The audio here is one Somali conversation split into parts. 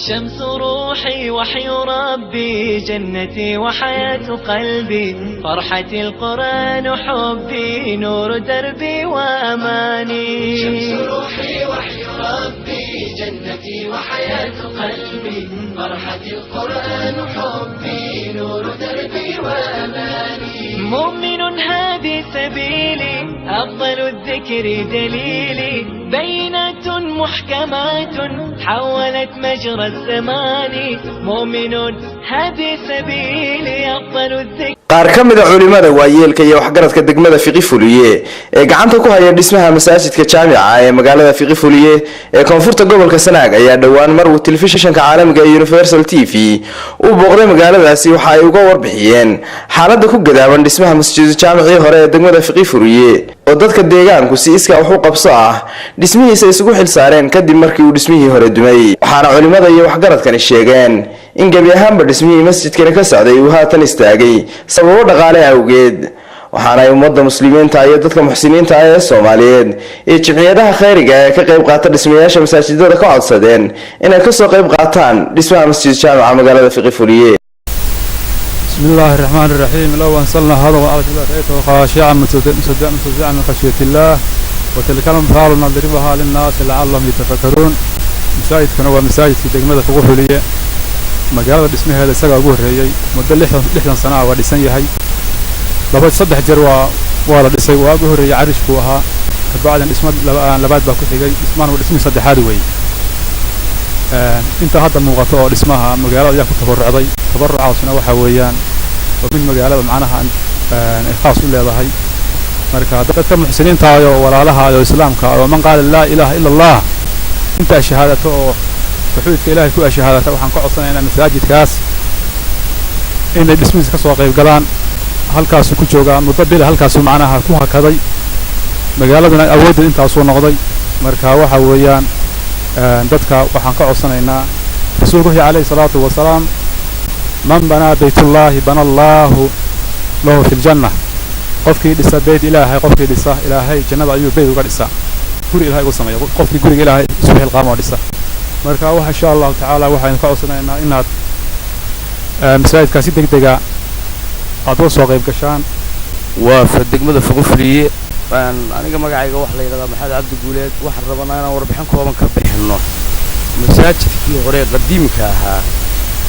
شمس روحي وحي ربي جنتي وحياة قلبي فرحتي القرآن حبي نور دربي وأماني شمس روحي وحي ربي جنتي وحياة قلبي فرحتي القرآن حبي نور دربي وأماني مؤمن هذه سبيلي أفضل الذكر دليلي بينات محكمات حولت مجرى الزمان مؤمن هذه سبيلي أفضل الذكر qaar ka mid ah culimada waayeelka iyo waxgaradka degmada Fiqi Fuliye ee gacanta ku haya dhismaha masaajidka jaamica ee magaalada Fiqi Fuliye ee koonfurta gobolka Sanaag ayaa dhawaan mar uu telefishinka caalamiga ee Universal TV uu booqday magaaladaasi waxa ay uga warbixiyeen xaaladda ku gadaaban dhismaha masjidka jaamici hore ee degmada Fiqi Fuliye oo dadka deegaanku si iska wax u qabso ah dhismihiisa isugu xil saareen kadib markii uu dhismihii hore dumay waxaana culimada iyo waxgaradkani sheegeen in gabi ahaanba dhismihii masjidkana ka socday uu haatan istaagay sababo dhaqaale awgeed waxaana ay ummadda muslimiinta iyo dadka muxsiniinta ah ee Soomaaliyeed ee jimciyadaha khayriga ee ka qayb qaata dhismayaasha masaajidada ka codsadeen inay ka soo qayb qaataan dhismaha masjidka jaamica magaalada Fiqi Fuliye bismillahir rahmanir rahim law ansalna hada wa ala ra'aytu khashi'an mutazaddi'an min khashyati Allah wa tilka al-amthal nadribuha lin-nas la'allahum yatafakkarun masaajidkana waa masaajidkii degmada Fiqi Fuliye magaalada dhismaheeda isaga ugu horeeyay muddo 60 sano waa dhisan yahay saddex jeer waa la dhisay waa ugu horeeyay carishku ahaa kabacdan dhismo labaad baa ku xigay dhismahan waa dhismihii saddexaad weey inta hadda muuqato oo dhismaha magaalada ayaa ku tabarucaasna waxa weeyaan oo mid magaalada macnaha khaas u leedahay marka dadka muxsiniinta iyo walaalaha iyo islaamka oo man qaala la ilaaha illa allah inta shahaadato oo wuxuu ilaahay ku shahaadata waxaan ka codsanaynaa masaajidkaas in dhismihiisa ka soo qayb galaan halkaas ku jooga muddo bil halkaas macnaha ku hakaday magaaladuna awood intaas soo noqday marka waxa weeyaan dadka waxaan ka codsanaynaa rasuulku alayhi salaatu wa salaam man bana baytullahi bana allahu lahu fil janna qofkii dhisa bayt ilaahay qofkii dhisa ilaahay jannada ayuu bayt uga dhisa guri ilaahay ugu sameeyo qofkii guriga ilaahay subhanahu qaamo dhisa marka waxa insha Allah ta'ala waxaan ka codsanaynaa inaad masaajidkaasi degdega aad soo qayb gashaan waa degmada Fiqi Fuliye aniga magacayga wax la yiraahdo Maxamed Cabdi Guuleed waxaan rabaa inaan warbixin kooban ka bixino masaajidkii hore qadiimka ahaa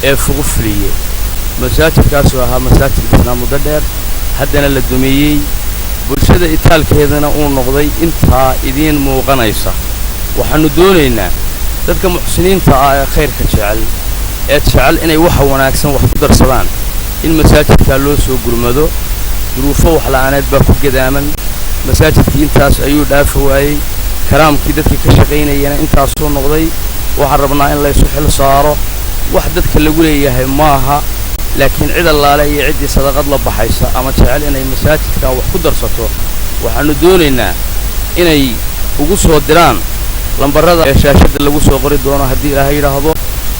ee Fiqi Fuliye masaajidkaas oo ahaa masaajid dhisnaa muddo dheer haddana la dumiyay bulshada itaalkeedana uu noqday inta idin muuqanaysa waxaanu doonaynaa dadka muxsiniinta ah ee khayrka jecel inay wax wanaagsan wax ku darsadaan in masaajidka loo soo gurmado duruufo wax la'aaneed baa ku gadaaman masaajidkii intaas ayuu dhaafayay karaamkii dadka ka shaqeynayeen intaas soo noqday waxaan rabnaa in la isku xil saaro wax dadka lagu leeyahay maaha laakiin cid allaale iyo cidii sadaqad la baxaysa ama jecel inay masaajidka wax ku darsato waxaanu doonaynaa inay ugu soo diraan lambarada shaashada lagu soo qori doono hadii ilaahay yiraahdo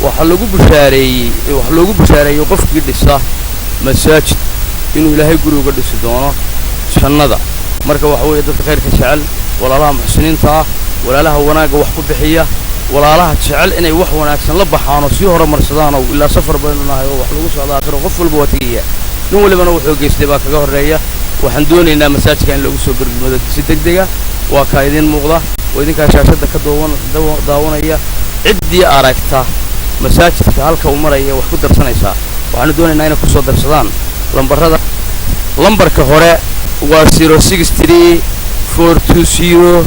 waxa lagu bushaareeyay qofkii dhisa masaajid inuu ilaahay guriga dhisi doono jannada marka waxa weeye dadka khayrka jecel walaalaha muxsiniinta ah walaalaha wanaaga wax ku bixiya walaalaha jecel inay wax wanaagsan la baxaano si horumarsadaan oo ilaa safar baynahay oo wax lagu socdo aakhiro qof walba watigiya nin walibana wuxuu geystay baa kaga horeeya waxaan doonaynaa masaajidka in lagu soo gurmado si degdeg ah waa ka idin muuqda oo idinka shaashada ka daawanaya ciddii aragta masaajidka halka uu maraya wax ku darsanaysa waxaan doonaynaa inay ku soo darsadaan lambarka hore waa 063 420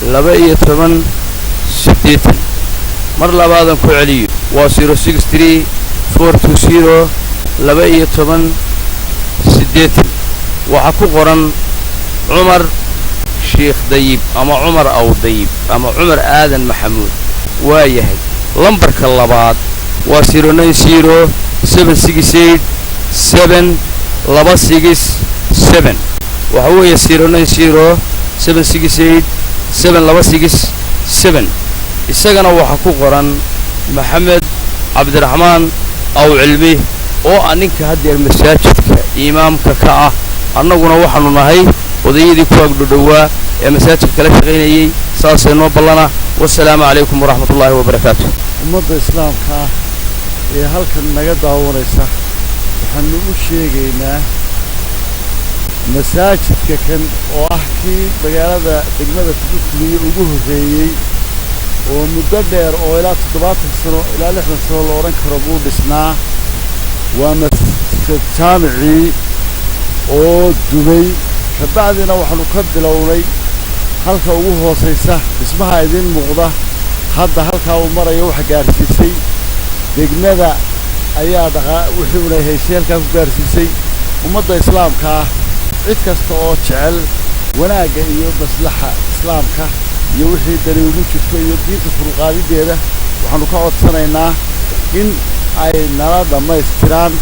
12 mar labaadan ku celiyo waa 063 420 12 waxa ku qoran Umar Sheikh Dayib ama Umar Aw Dayib ama Umar Aadan Maxamuud waa yahay lambarka labaad waa 090 768 7267 waxa weeye 090 768 7267 isagana waxa ku qoran Maxamed Cabdiraxmaan Aw Cilmi oo aninka hadeer masaajidka imaamka ka ah annaguna waxaanu nahay odayadii ku agdhowaa ee masaajidka kala shaqeynayay saasay noo ballana wassalaamu calaykum waraxmatullaahi wabarakaatuh ummadda islaamka ah ee halkan naga daawanaysa waxaanu u sheegaynaa masaajidka kan oo ah kii magaalada degmada Fiqi ugu horeeyay oo muddo dheer oo ilaa 70 sano ilaa 60 sano la oran karo buu dhisnaa waa masjid jaamici oo dumay kabacdina waxaanu ka bilownay halka ugu hooseysa dhismaha idin muuqda hadda halka uu marayo waxa gaarsiisay degmada ayaa wixii uu leeyahay halka ku gaarsiisay ummadda islaamka cid kasta oo jecel wanaaga iyo maslaxa islaamka iyo wixii dani ugu jirto iyo diinta furuqaadideeda waxaanu ka codsanaynaa in ay nala dhamaystiraan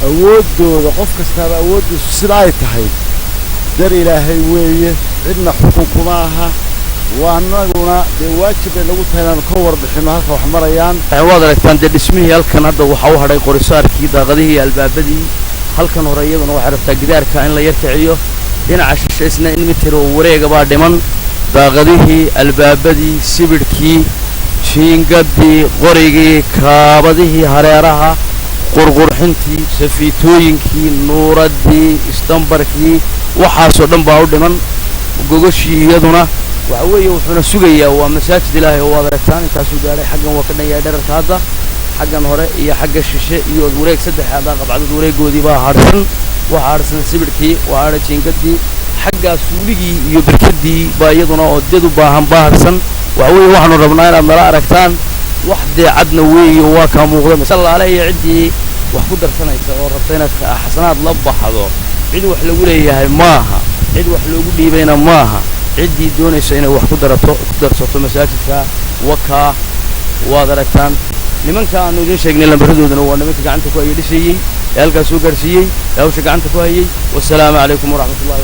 awoodooda qof kasta awoodiisu sida ay tahay dar ilaahay weeye cidna xukun kuma aha waanaguna dee waajib ay nagu tahay inaan ka warbixino halka wax marayaan waad aragtaan dee dhismihii halkan hadda waxa uu hadhay qorisaarkii daaqadihii albaabadii halkan hore iyaduna waxay rabtaa gidaarka in la yarkiciyo dhinaca shisheysna in mitir oo wareega baa dhiman daaqadihii albaabadii sibirkii jiingadii qorigii kaabadihii hareeraha qurqurxintii safiitooyinkii nuuradii istambarkii waxaasoo dhan baa u dhiman gogoshii iyaduna waxa weeye wuxuuna sugayaa waa masaajid ilaahay oo waad aragtaan intaasuu gaadhay xaggan waa ka dhanyahay dherarka hadda xaggan hore iyo xagga shishe iyo wareeg saddex qabcadood wareegoodii baa harsan waxa harsan sibirkii waa hadha jiingadii xaggaa suuligii iyo barkadii baa iyaduna oo dad u baahan baa harsan waxa weeye waxaanu rabnaa inaad nala aragtaan wax deecadna weeye waa kaa muuqda masalaale iyo ciddii wax ku darsanaysa oo rabta inaad xasanaad la baxdo cid wax lagu leeyahay maaha cid wax loogu dhiibayna maaha ciddii doonaysa inay wax ku darsato masaajidka wakaa waad aragtaan nimanka aanu idin sheegnay lambarradoodana waa nimanka gacanta ku hayay dhisayay ee halkaas soo gaarsiiyey hawsha gacanta ku hayay wassalaamu calaykum waraxmatullahi